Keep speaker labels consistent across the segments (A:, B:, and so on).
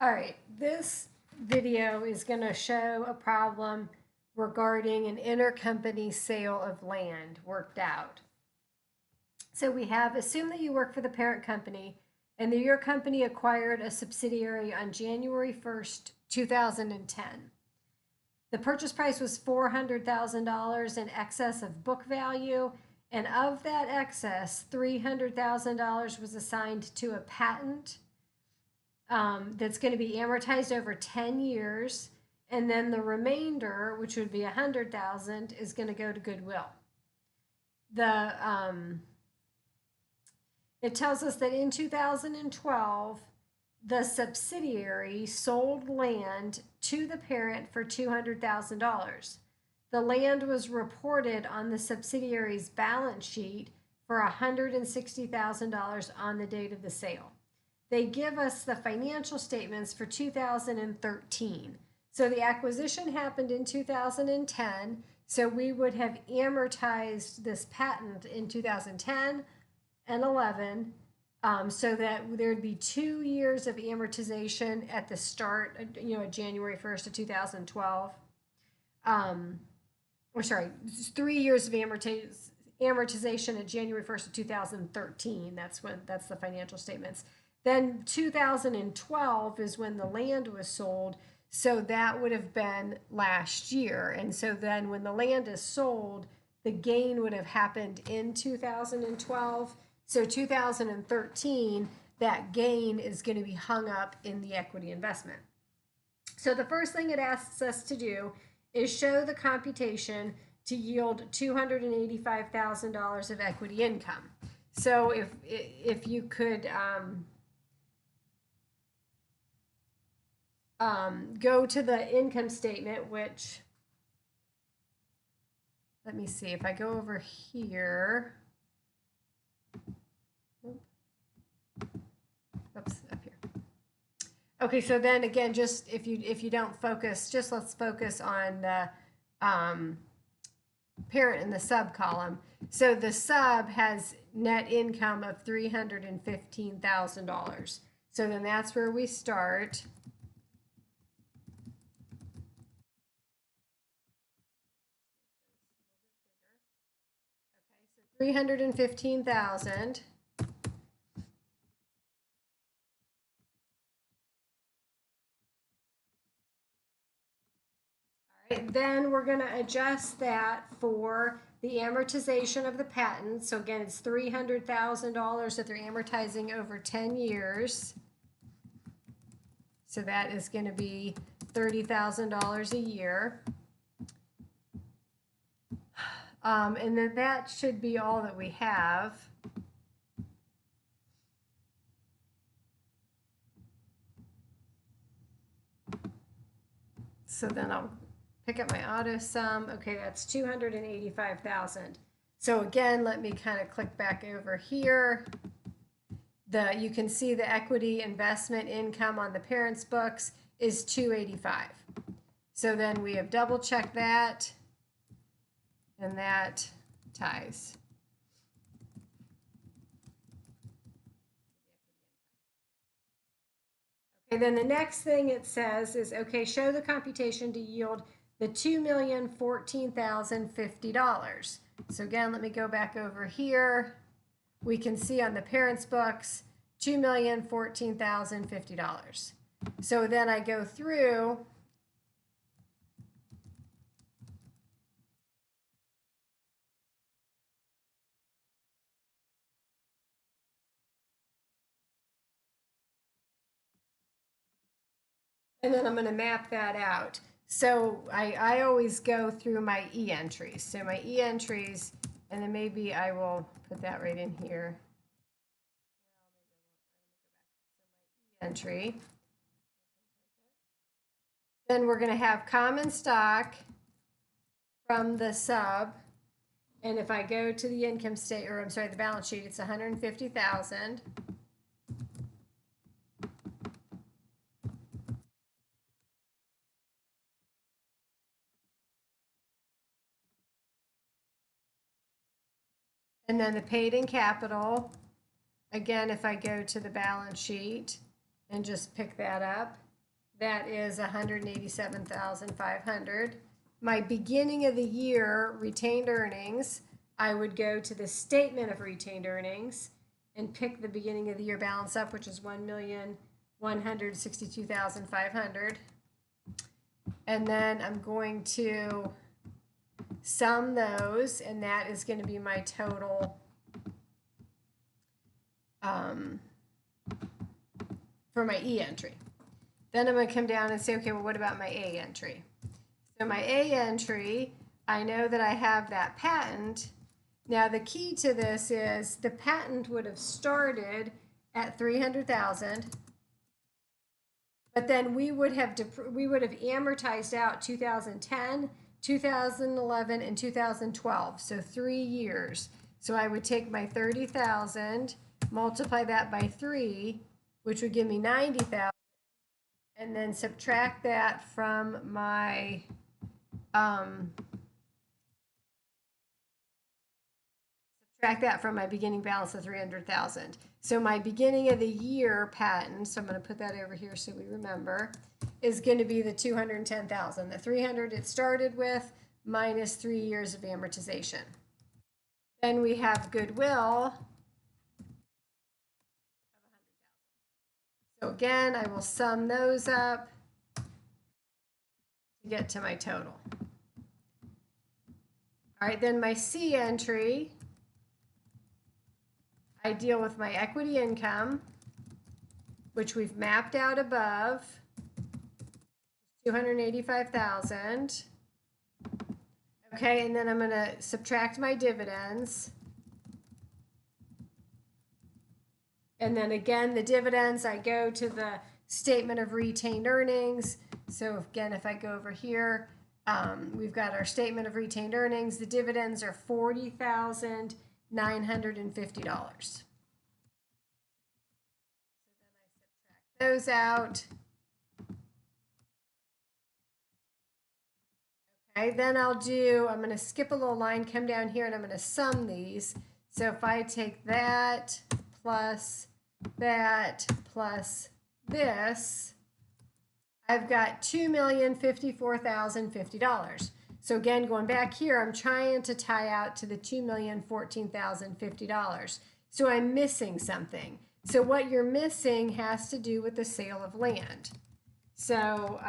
A: All right, this video is going to show a problem regarding an intercompany sale of land worked out. So we have, assume that you work for the parent company and that your company acquired a subsidiary on January 1st, 2010. The purchase price was $400,000 in excess of book value, and of that excess, $300,000 was assigned to a patent that's going to be amortized over 10 years, and then the remainder, which would be $100,000, is going to go to goodwill. It tells us that in 2012, the subsidiary sold land to the parent for $200,000. The land was reported on the subsidiary's balance sheet for $160,000 on the date of the sale. They give us the financial statements for 2013. So the acquisition happened in 2010. So we would have amortized this patent in 2010 and 11, so that there'd be 2 years of amortization at the start, January 1st of 2012. Or sorry, 3 years of amortization at January 1st of 2013. That's the financial statements. Then 2012 is when the land was sold. So that would have been last year. And so then when the land is sold, the gain would have happened in 2012. So 2013, that gain is going to be hung up in the equity investment. So the first thing it asks us to do is show the computation to yield $285,000 of equity income. So if you could go to the income statement, which, let me see, if I go over here, oops, up here. Okay, so then again, just if you don't focus, just let's focus on the parent in the sub column. So the sub has net income of $315,000. So then that's where we start. Okay, so 315,000. Then we're going to adjust that for the amortization of the patent. So again, it's $300,000 that they're amortizing over 10 years. So that is going to be $30,000 a year. And then that should be all that we have. So then I'll pick up my auto sum. Okay, that's $285,000. So again, let me kind of click back over here. You can see the equity investment income on the parent's books is $285,000. So then we have double checked that, and that ties. Okay, then the next thing it says is, okay, show the computation to yield the $2,014,050. So again, let me go back over here. We can see on the parents' books, $2,014,050. So then I go through and then I'm going to map that out. So I always go through my e-entries. So my e-entries, and then maybe I will put that right in here. Entry. Then we're going to have common stock from the sub. And if I go to the income statement, or I'm sorry, the balance sheet, it's $150,000. And then the paid in capital, again, if I go to the balance sheet and just pick that up, that is 187,500. My beginning of the year retained earnings, I would go to the statement of retained earnings and pick the beginning of the year balance up, which is 1,162,500. And then I'm going to sum those, and that is going to be my total for my E entry. Then I'm going to come down and say, okay, well, what about my A entry? So my A entry, I know that I have that patent. Now the key to this is the patent would have started at 300,000, but then we would have amortized out 2010, 2011, and 2012, so 3 years. So I would take my 30,000, multiply that by 3, which would give me 90,000, and then subtract that from my beginning balance of 300,000. So my beginning of the year patent, so I'm going to put that over here so we remember, is going to be the 210,000. The 300 it started with minus 3 years of amortization. Then we have goodwill. So again, I will sum those up to get to my total. All right, then my C entry, I deal with my equity income, which we've mapped out above, 285,000. Okay, and then I'm going to subtract my dividends. And then again, the dividends, I go to the statement of retained earnings. So again, if I go over here, we've got our statement of retained earnings. The dividends are $40,950. So then I subtract those out. Okay, then I'm going to skip a little line, come down here, and I'm going to sum these. So if I take that plus this, I've got $2,054,050. So again, going back here, I'm trying to tie out to the $2,014,050. So I'm missing something. So what you're missing has to do with the sale of land. So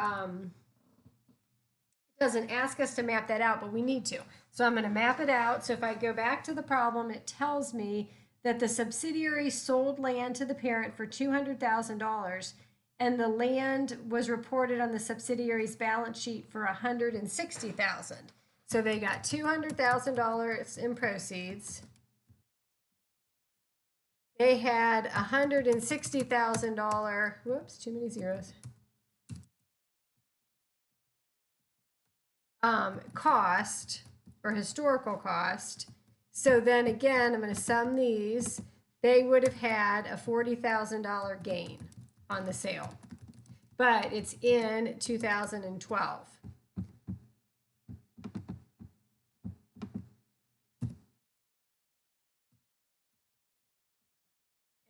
A: it doesn't ask us to map that out, but we need to. So I'm going to map it out. So if I go back to the problem, it tells me that the subsidiary sold land to the parent for $200,000, and the land was reported on the subsidiary's balance sheet for $160,000. So they got $200,000 in proceeds. They had $160,000. Whoops, too many zeros. Cost or historical cost. So then again, I'm going to sum these. They would have had a $40,000 gain on the sale, but it's in 2012.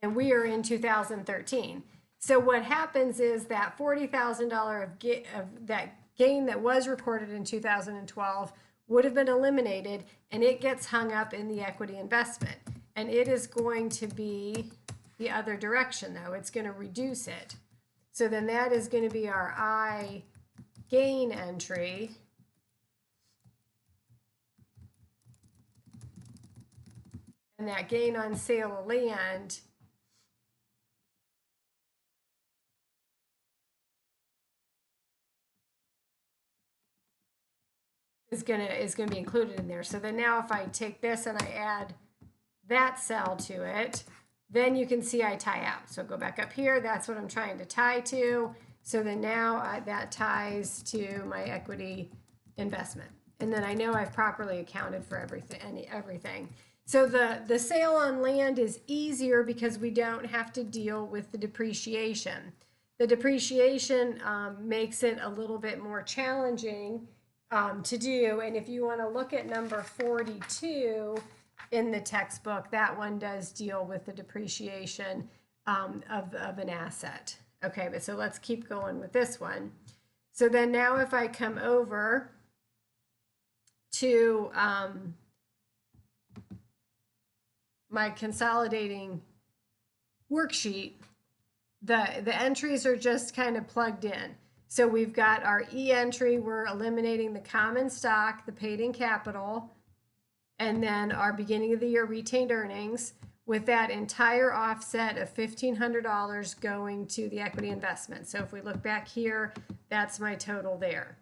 A: And we are in 2013. So what happens is that $40,000 of that gain that was reported in 2012 would have been eliminated, and it gets hung up in the equity investment. And it is going to be the other direction, though. It's going to reduce it. So then that is going to be our I gain entry. And that gain on sale of land is gonna be included in there. So then now if I take this and I add that cell to it, then you can see I tie out. So go back up here, that's what I'm trying to tie to. So then now that ties to my equity investment. And then I know I've properly accounted for everything. So the sale on land is easier because we don't have to deal with the depreciation. The depreciation makes it a little bit more challenging to do. And if you want to look at number 42 in the textbook, that one does deal with the depreciation of an asset. Okay, but so let's keep going with this one. So then now if I come over to my consolidating worksheet, the entries are just kind of plugged in. So we've got our E entry, we're eliminating the common stock, the paid in capital, and then our beginning of the year retained earnings, with that entire offset of $1,500 going to the equity investment. So if we look back here, that's my total there.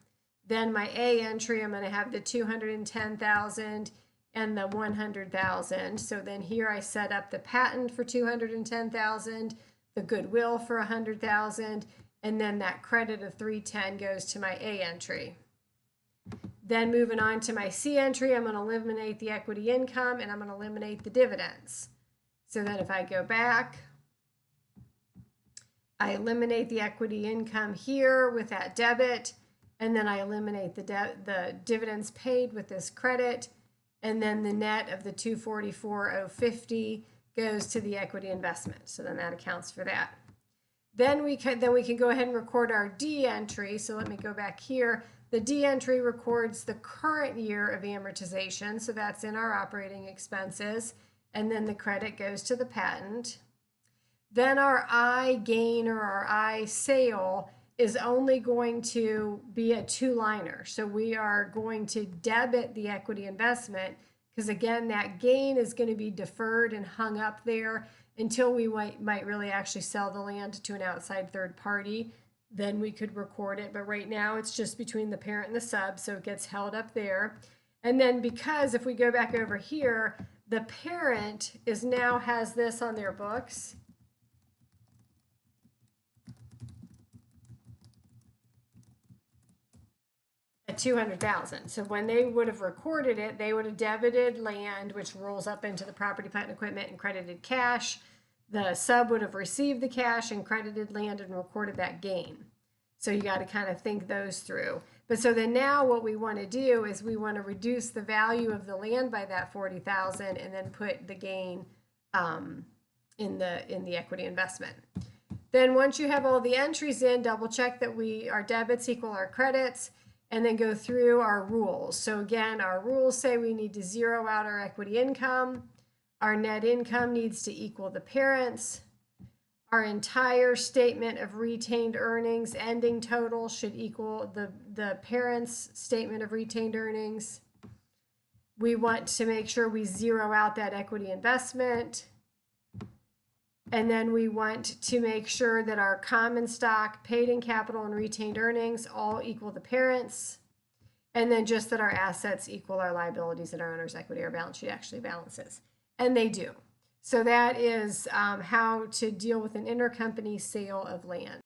A: Then my A entry, I'm going to have the 210,000 and the 100,000. So then here I set up the patent for 210,000, the goodwill for 100,000, and then that credit of 310 goes to my A entry. Then moving on to my C entry, I'm going to eliminate the equity income and I'm going to eliminate the dividends. So then if I go back, I eliminate the equity income here with that debit, and then I eliminate the dividends paid with this credit, and then the net of the 244,050 goes to the equity investment. So then that accounts for that. Then we can go ahead and record our D entry. So let me go back here. The D entry records the current year of amortization, so that's in our operating expenses, and then the credit goes to the patent. Then our I gain or our I sale is only going to be a two-liner. So we are going to debit the equity investment because, again, that gain is going to be deferred and hung up there until we might really actually sell the land to an outside third party. Then we could record it. But right now it's just between the parent and the sub, so it gets held up there. And then because if we go back over here, the parent now has this on their books. At 200,000. So when they would have recorded it, they would have debited land, which rolls up into the property, plant, and equipment, and credited cash. The sub would have received the cash and credited land and recorded that gain. So you got to kind of think those through. But so then now what we want to do is we want to reduce the value of the land by that 40,000 and then put the gain in the equity investment. Then once you have all the entries in, double check that our debits equal our credits, and then go through our rules. So again, our rules say we need to zero out our equity income. Our net income needs to equal the parents. Our entire statement of retained earnings ending total should equal the parents' statement of retained earnings. We want to make sure we zero out that equity investment. And then we want to make sure that our common stock, paid in capital, and retained earnings all equal the parents. And then just that our assets equal our liabilities and our owner's equity, our balance sheet actually balances. And they do. So that is how to deal with an intercompany sale of land.